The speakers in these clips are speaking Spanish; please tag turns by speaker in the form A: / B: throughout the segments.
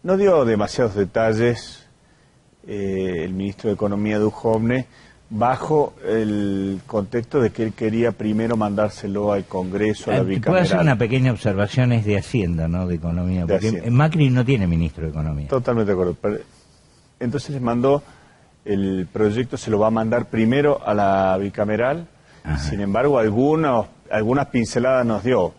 A: No dio demasiados detalles el ministro de Economía Duhovne, bajo el contexto de que él quería primero mandárselo al Congreso, a la bicameral.
B: Puedo hacer una pequeña observación, es de Hacienda, no de Economía, porque Hacienda. Macri no tiene ministro de Economía.
A: Totalmente de acuerdo. Entonces les mandó, el proyecto se lo va a mandar primero a la bicameral. Ajá. Sin embargo, algunas pinceladas nos dio.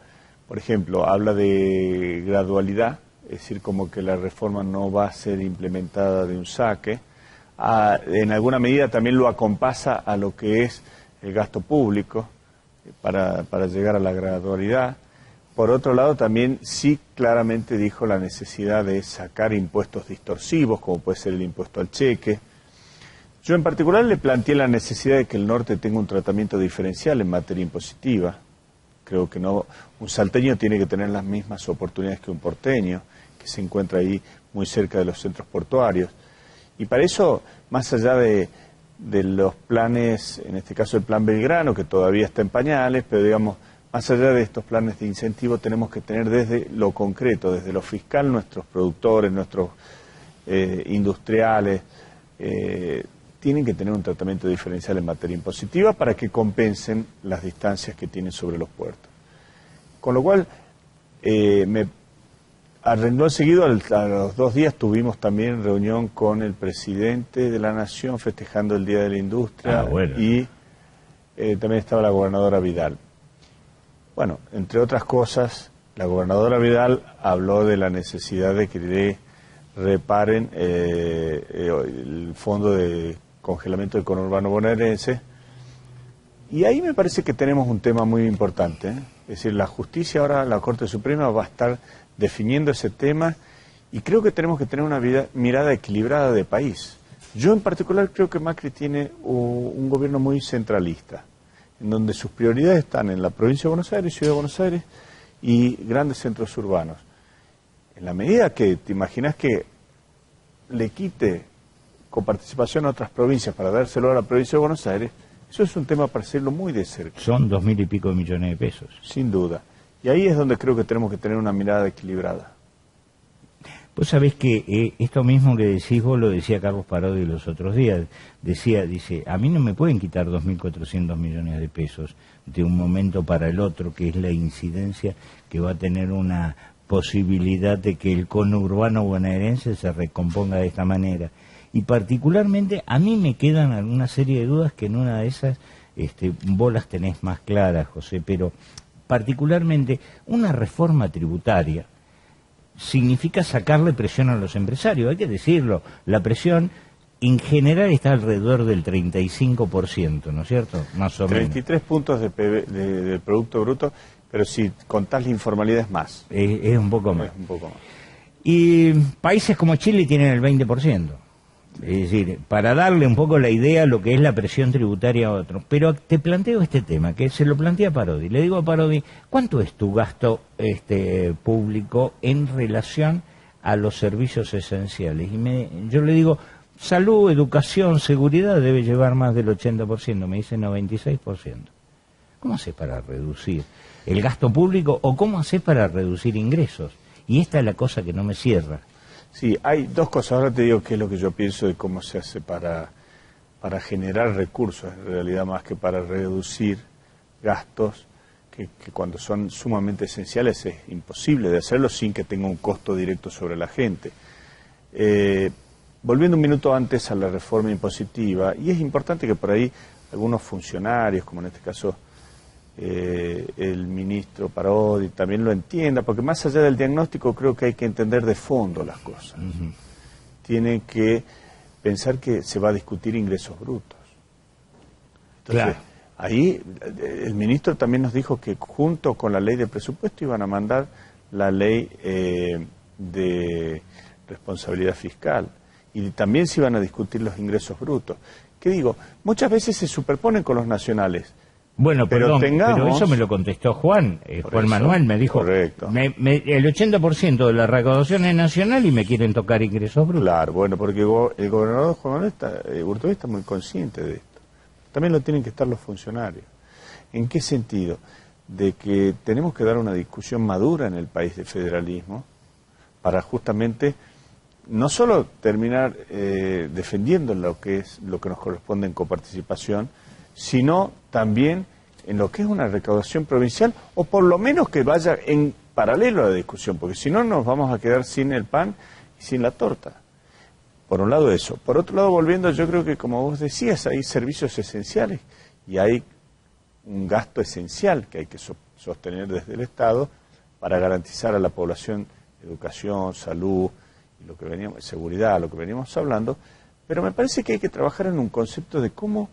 A: Por ejemplo, habla de gradualidad, es decir, como que la reforma no va a ser implementada de un saque. En alguna medida también lo acompasa a lo que es el gasto público para llegar a la gradualidad. Por otro lado, también sí claramente dijo la necesidad de sacar impuestos distorsivos, como puede ser el impuesto al cheque. Yo en particular le planteé la necesidad de que el norte tenga un tratamiento diferencial en materia impositiva. Creo que no, un salteño tiene que tener las mismas oportunidades que un porteño, que se encuentra ahí muy cerca de los centros portuarios. Y para eso, más allá de los planes, en este caso el plan Belgrano, que todavía está en pañales, pero digamos, más allá de estos planes de incentivo, tenemos que tener desde lo concreto, desde lo fiscal, nuestros productores, nuestros industriales, tienen que tener un tratamiento diferencial en materia impositiva para que compensen las distancias que tienen sobre los puertos. Con lo cual, a renglón seguido, a los 2 días tuvimos también reunión con el presidente de la Nación festejando el Día de la Industria.
B: Bueno.
A: Y también estaba la gobernadora Vidal. Bueno, entre otras cosas, la gobernadora Vidal habló de la necesidad de que le reparen el fondo de congelamiento del conurbano bonaerense. Y ahí me parece que tenemos un tema muy importante, ¿eh? Es decir, la justicia ahora, la Corte Suprema va a estar definiendo ese tema y creo que tenemos que tener una mirada equilibrada de país. Yo en particular creo que Macri tiene un gobierno muy centralista, en donde sus prioridades están en la provincia de Buenos Aires, Ciudad de Buenos Aires y grandes centros urbanos. En la medida que te imaginas que le quite coparticipación a otras provincias para dárselo a la provincia de Buenos Aires, eso es un tema para hacerlo muy de cerca.
B: Son 2.000 y pico de millones de pesos.
A: Sin duda. Y ahí es donde creo que tenemos que tener una mirada equilibrada.
B: Vos sabés que esto mismo que decís vos lo decía Carlos Parodi los otros días. Dice, a mí no me pueden quitar 2.400 millones de pesos de un momento para el otro, que es la incidencia que va a tener una posibilidad de que el conurbano bonaerense se recomponga de esta manera. Y particularmente a mí me quedan alguna serie de dudas que en una de esas vos las tenés más claras, José, pero particularmente una reforma tributaria significa sacarle presión a los empresarios, hay que decirlo, la presión en general está alrededor del 35%, ¿no es cierto? Más o menos.
A: 33 puntos de Producto Bruto, pero si contás la informalidad es más.
B: Es un poco más.
A: Es un poco más.
B: Y países como Chile tienen el 20%. Es decir, para darle un poco la idea a lo que es la presión tributaria a otros. Pero te planteo este tema, que se lo plantea Parodi. Le digo a Parodi, ¿cuánto es tu gasto público en relación a los servicios esenciales? Y yo le digo, salud, educación, seguridad debe llevar más del 80%. Me dice 96%. ¿Cómo haces para reducir el gasto público o cómo haces para reducir ingresos? Y esta es la cosa que no me cierra.
A: Sí, hay dos cosas. Ahora te digo qué es lo que yo pienso de cómo se hace para generar recursos, en realidad, más que para reducir gastos, que cuando son sumamente esenciales es imposible de hacerlo sin que tenga un costo directo sobre la gente. Volviendo un minuto antes a la reforma impositiva, y es importante que por ahí algunos funcionarios, como en este caso el ministro Parodi, también lo entienda, porque más allá del diagnóstico creo que hay que entender de fondo las cosas. Tienen que pensar que se va a discutir ingresos brutos. Entonces,
B: claro.
A: Ahí el ministro también nos dijo que junto con la ley de presupuesto iban a mandar la ley de responsabilidad fiscal y también se iban a discutir los ingresos brutos. ¿Qué digo? Muchas veces se superponen con los nacionales.
B: Bueno, pero eso me lo contestó Juan Manuel, me dijo, el 80% de la recaudación es nacional y me quieren tocar ingresos brutos.
A: Claro, bueno, porque el gobernador Juan Manuel Hurtado está muy consciente de esto. También lo tienen que estar los funcionarios. ¿En qué sentido? De que tenemos que dar una discusión madura en el país de federalismo para justamente no solo terminar defendiendo lo que nos corresponde en coparticipación, sino también en lo que es una recaudación provincial, o por lo menos que vaya en paralelo a la discusión, porque si no nos vamos a quedar sin el pan y sin la torta. Por un lado eso. Por otro lado, volviendo, yo creo que como vos decías, hay servicios esenciales y hay un gasto esencial que hay que sostener desde el Estado para garantizar a la población educación, salud, y lo que veníamos, seguridad, lo que veníamos hablando, pero me parece que hay que trabajar en un concepto de cómo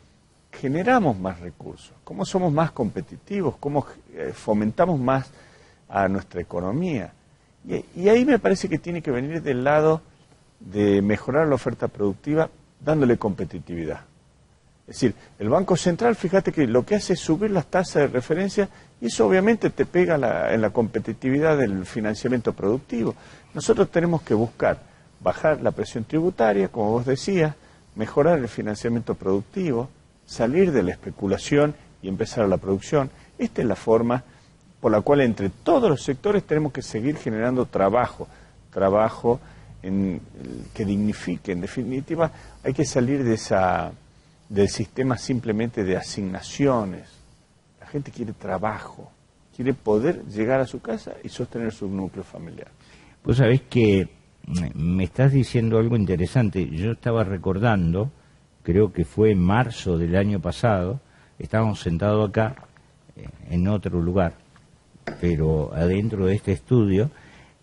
A: generamos más recursos, cómo somos más competitivos, cómo fomentamos más a nuestra economía. Y ahí me parece que tiene que venir del lado de mejorar la oferta productiva dándole competitividad. Es decir, el Banco Central, fíjate que lo que hace es subir las tasas de referencia y eso obviamente te pega en la competitividad del financiamiento productivo. Nosotros tenemos que buscar bajar la presión tributaria, como vos decías, mejorar el financiamiento productivo, salir de la especulación y empezar a la producción. Esta es la forma por la cual entre todos los sectores tenemos que seguir generando trabajo que dignifique. En definitiva, hay que salir del sistema simplemente de asignaciones. La gente quiere trabajo, quiere poder llegar a su casa y sostener su núcleo familiar.
B: Vos sabés que me estás diciendo algo interesante. Yo estaba recordando, creo que fue en marzo del año pasado, estábamos sentados acá, en otro lugar, pero adentro de este estudio,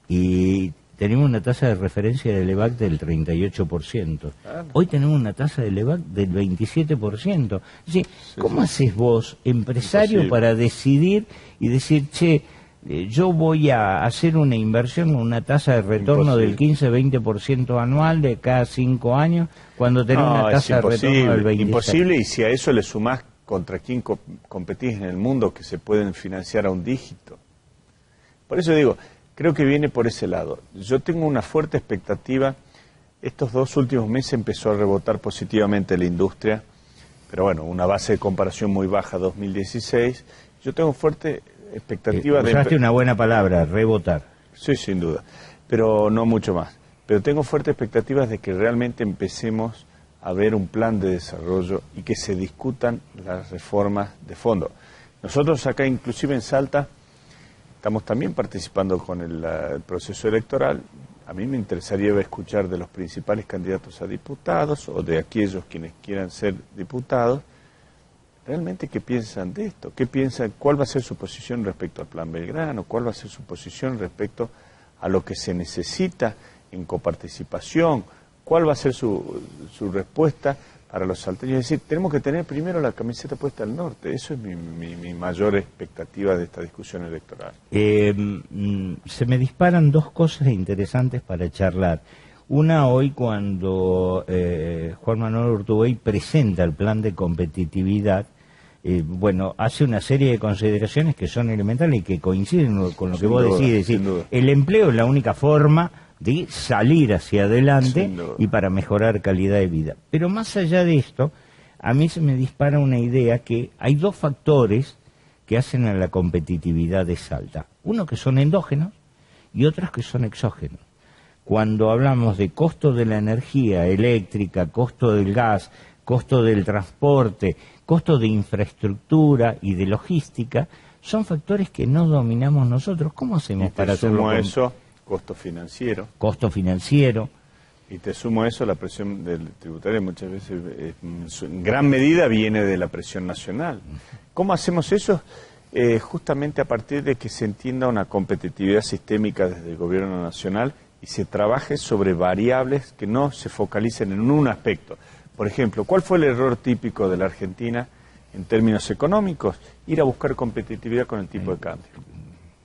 B: y tenemos una tasa de referencia del EVAC del 38%. Hoy tenemos una tasa del EVAC del 27%. Sí, ¿cómo haces vos, empresario, para decidir y decir, che, yo voy a hacer una inversión con una tasa de retorno del 15-20% anual de cada 5 años, cuando tenemos una tasa de retorno del 27%?
A: Imposible, y si a eso le sumás contra quién competís en el mundo, que se pueden financiar a un dígito. Por eso digo, creo que viene por ese lado. Yo tengo una fuerte expectativa. Estos 2 últimos meses empezó a rebotar positivamente la industria, pero bueno, una base de comparación muy baja, 2016. Yo tengo fuerte expectativa de...
B: Usaste una buena palabra, rebotar.
A: Sí, sin duda, pero no mucho más. Pero tengo fuertes expectativas de que realmente empecemos a ver un plan de desarrollo y que se discutan las reformas de fondo. Nosotros acá, inclusive en Salta, estamos también participando con el proceso electoral. A mí me interesaría escuchar de los principales candidatos a diputados o de aquellos quienes quieran ser diputados, realmente qué piensan de esto, qué piensan, cuál va a ser su posición respecto al Plan Belgrano, cuál va a ser su posición respecto a lo que se necesita en coparticipación, cuál va a ser su respuesta para los salteños. Es decir, tenemos que tener primero la camiseta puesta al norte. Eso es mi mayor expectativa de esta discusión electoral.
B: Se me disparan 2 cosas interesantes para charlar. Una, hoy cuando Juan Manuel Urtubey presenta el plan de competitividad, bueno, hace una serie de consideraciones que son elementales y que coinciden con lo que vos decís. Es decir, el empleo es la única forma de salir hacia adelante y para mejorar calidad de vida. Pero más allá de esto, a mí se me dispara una idea que hay 2 factores que hacen a la competitividad de Salta. Uno que son endógenos y otros que son exógenos. Cuando hablamos de costo de la energía eléctrica, costo del gas, costo del transporte, costo de infraestructura y de logística, son factores que no dominamos nosotros. ¿Cómo hacemos para hacerlo?
A: Eso, costo financiero.
B: Costo financiero.
A: Y te sumo eso, la presión tributaria muchas veces, en gran medida, viene de la presión nacional. ¿Cómo hacemos eso? Justamente a partir de que se entienda una competitividad sistémica desde el gobierno nacional y se trabaje sobre variables que no se focalicen en un aspecto. Por ejemplo, ¿cuál fue el error típico de la Argentina en términos económicos? Ir a buscar competitividad con el tipo de cambio.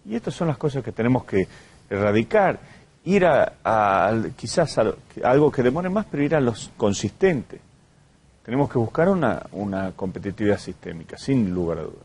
A: Y estas son las cosas que tenemos que erradicar. Ir quizás a algo que demore más, pero ir a los consistentes. Tenemos que buscar una competitividad sistémica, sin lugar a dudas.